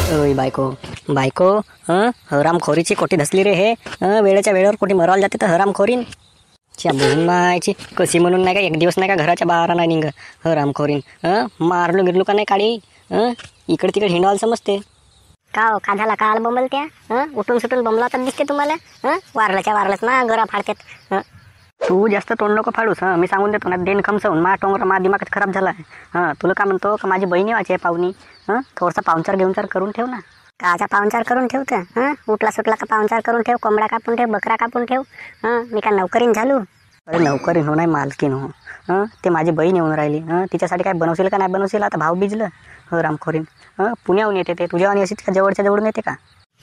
ओय बायको बायको, हरामखोरीची कोठी धसली रे हे. वेळेच्या वेळेवर कोठी मरायला जाते तर हरामखोरीन. च्या मायची कशी म्हणून नाही का एक दिवस नाही का घराच्या बाहेर नाही निघ. हरामखोरीन मारलो गिरलो का नाही काळी. इकडे तिकडे हिंडवाल समजते का हो, का झाला काल बंबलत्या उठून सुटून बंबला तर दिसते तुम्हाला. वारलाच ना गरा फाडतात. तू जास्त तोंड नको फाडूस. मी सांगून देतो ना, देण खमसवून मा टोंगर मा दिमागच खराब झाला आहे. तुला काय म्हणतो का माझी बहिणी वाची आहे पाहुणी. थोडासा पाहुणचार घेऊनचार करून ठेव ना. काचा पाहुणचार करून ठेवतं. उठला सुटला का पाहुणचार करून ठेव, कोंबडा कापून ठेव, बकरा कापून ठेव. मी का नोकरीन झालो. अरे नोकरीन हो नाही मालकीन हो. ते माझी बहीण येऊन राहिली. तिच्यासाठी काय बनवशील का नाही बनवशील. आता भाव बिजलं रामखोरीन. पुण्याहून येते ते तुझ्या आणि अशी का जवळच्या जवळून येते का.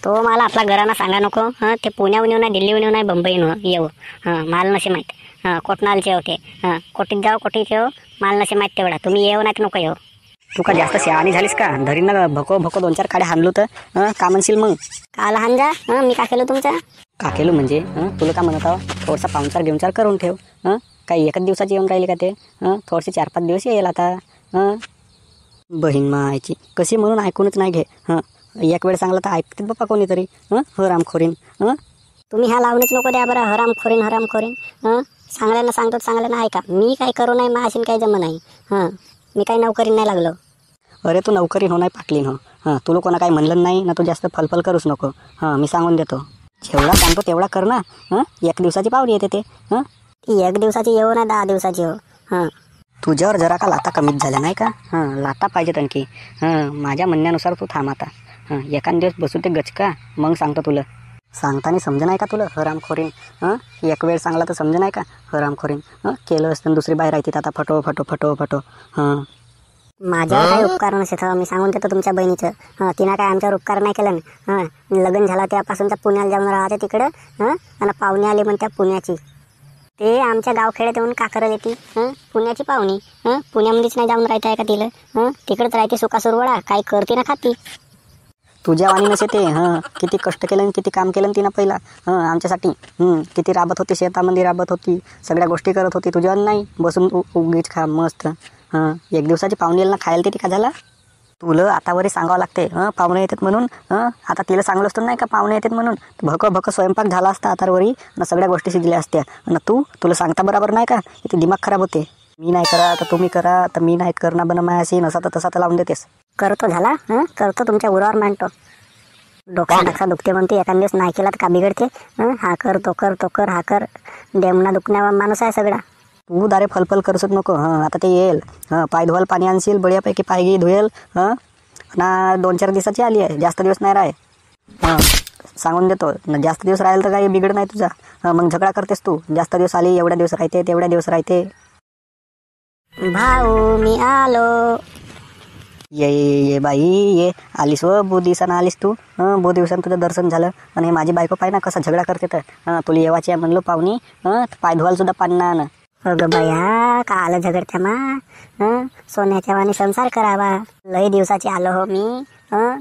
तो मला आपला घराना सांगा नको. ते पुण्याहून येऊ नाही, दिल्लीहून येऊ नाही, बंबईहून येऊ. मला नसे माहीत. कोटनालचे होते. कोटीत जाऊ कोटीत येऊ, मला नसे माहीत तेवढा. तुम्ही येऊ नाही नको येऊ. तू का जास्त शहाणी झालीस का. धरीन ना भको भको 2-4 काड्या हाणलो तर का म्हणशील मग. काल हांजा मी का केलं तुमचं. का केलं म्हणजे तुला का म्हणत आहो. थोडासा पाहुणचार घेऊनचार करून ठेव. काही एकच दिवसाची येऊन राहिली का ते. थोडेसे 4-5 दिवस येईल आता. बहीण मायची कशी म्हणून ऐकूनच नाही घे. एक वेळ सांगला तर ऐकते बाप्पा कोणीतरी. हरामखोरीन. तुम्ही ह्या लावणीच नको द्या बरं. हरामखोरीन. चांगल्यानं सांगतो चांगल्यानं ऐका. मी काय करू नाही माझी काही जम नाही. मी काही नोकरीन नाही लागलो. अरे तू नोकरी हो नाही पाटलीन हो. तुला कोणा काही म्हणलं नाही ना. तू जास्त फलफल करूच नको. मी सांगून देतो. जेवढा सांगतो तेवढा कर ना. 1 दिवसाची पाहुणी येते ते. ती 1 दिवसाची येऊ ना 10 दिवसाची हो. तुझ्यावर जरा का लाटा कमीच झाल्या नाही का. लाटा पाहिजेत आणखी. माझ्या म्हणण्यानुसार तू थांब आता. एखाद दिवस बसू ते गचका मग सांगतो तुला. सांगताना समज नाही का तुला हरामखोरीन. एक वेळ सांगला तर समज नाही का हरामखोरीन. केलं असतं दुसरी बाहेर राहते आता फटो फटो फटो फटो. माझ्यावर काही उपकार नसेल. मी सांगून देतो तुमच्या बहिणीचं. तिनं काय आमच्यावर उपकार नाही केलं ना. लग्न झाला त्यापासून त्या पुण्याला जाऊन राहते तिकडं. आणि पाहुणे आली म्हणत्या पुण्याची. ते आमच्या गावखेड्यात येऊन का करायला येते. पुण्याची पाहुणी. पुण्यामध्येच नाही जाऊन राहत आहे का तिला. तिकडंच राहते सुका सुरवडा. काही करते ना खाती. तुझ्या वाणी नसे ते. किती कष्ट केलं किती काम केलं तिनं पहिला आमच्यासाठी. किती राबत होती शेतामध्ये राबत होती. सगळ्या गोष्टी करत होती. तुझ्या नाही बसून उगीच खा मस्त. 1 दिवसाची पाहुणी ना खायला ते का झाला. तुला आतावरी सांगावं लागते. पाहुणे येतात म्हणून. आता तिला सांगलं असतं नाही का पाहुणे येतात म्हणून. भक स्वयंपाक झाला असता आतावरी ना सगळ्या गोष्टी शिजल्या असत्या. ना तुला सांगता बरोबर नाही का. इथे दिमाग खराब होते. मी नाही करा तर तुम्ही करा तर मी नाही करणार बन मायाशी नसा तर तसा तर लावून देतेस. करतो झाला. करतो तुमच्या उरावर मांडतो. डोक्या दुखते म्हणते एखाद दिवस नाही केला तर का बिघडते. हा करतो कर हा कर. डेमना दुखण्यावा माणूस आहे सगळा. तू दारे फलफल करसत नको. आता ते येईल. पाय धुवाल पाणी आणशील बढियापैकी पाय घे धुवेल. ना 2-4 दिवसाची आली आहे. जास्त दिवस नाही राह. सांगून देतो ना. जास्त दिवस राहील तर काही बिघड नाही तुझा. मग झगडा करतेस तू. जास्त दिवस आली एवढ्या दिवस राहते तेवढ्या दिवस राहते. भाऊ मी आलो. ये बाई ये आलीस व बहु दिवसानं आलीस तू. बहु दिवसानं तुझं दर्शन झालं. आणि हे माझी बायको पाय ना कसा झगडा करते तर. तुला येवाची आहे म्हणलो पाहुणी. पाय धुवाल सुद्धा पाणी ना आण. अगं बया का आलं झगडत्या मा. सोन्याच्या वाणी संसार करावा. लई दिवसाची आलो हो मी.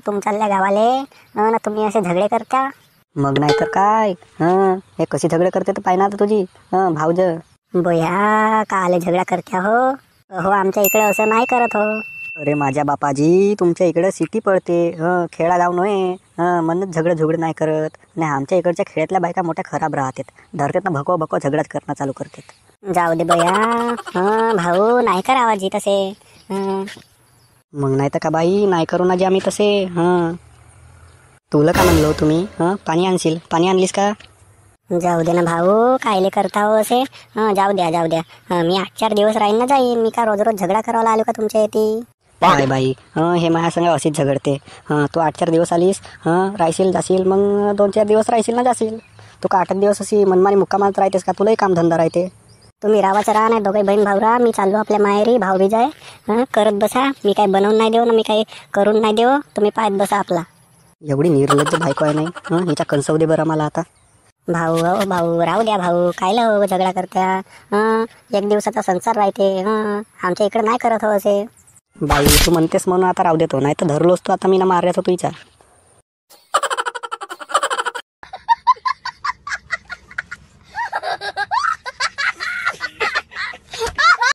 तुमच्या गावाले ना तुम्ही असे झगडे करता. मग नाही तर काय. हे कशी झगडे करते तर पाय ना आता तुझी भाऊज. बया का आले झगडा करत्या हो. आमच्या इकडे असं नाही करत हो. अरे माझ्या बापाजी तुमच्या इकडं सिटी पडते. खेळा गाव नव्हे. म्हणून झगडं नाही करत. नाही आमच्या इकडच्या खेड्यातल्या बायका मोठ्या खराब राहतात. धरतात ना भको झगडाच करणं चालू करतात. जाऊ दे बया. भाऊ नाही करावा जी तसे. मग नाही तर का बाई नाही करू ना जे आम्ही तसे. तुला का म्हणलो तुम्ही पाणी आणशील. पाणी आणलीस का. जाऊ दे ना भाऊ कायले करता हो असे. जाऊ द्या. मी 8-4 दिवस राहीन ना जाईन. मी का रोज झगडा करायला आलो का तुमच्या येते. काय बाई हे माझ्या संग अशीच झगडते. तू 8-4 दिवस आलीस राहशील जाशील. मग 2-4 दिवस राहशील ना जाशील. तू का 8 दिवस अशी मनमानी मुक्कामात राहतेस का. तुलाही कामधंदा राहते. तुम्ही रावाचं राहा नाही दोघे बहीण भाऊ राहा. मी चाललो आपल्या माहेरी. भाऊ बीज आहे. करत बसा. मी काही बनवून नाही देऊ ना मी काही करून नाही देऊ. तुम्ही पाहत बसा आपला. एवढी निर्लज्ज बायको आहे नाही. हिच्या कणसव दे बरं मला आता. भाऊ राहू द्या भाऊ. कायला हो झगडा करत्या. 1 दिवसाचा संसार राहते. आमच्या इकडे नाही करत हो असे. बाई तू म्हणतेस म्हणून आता राहू देतो. नाही तर धरलोच तो आता मी ना मारल्याच होतो हिच्या.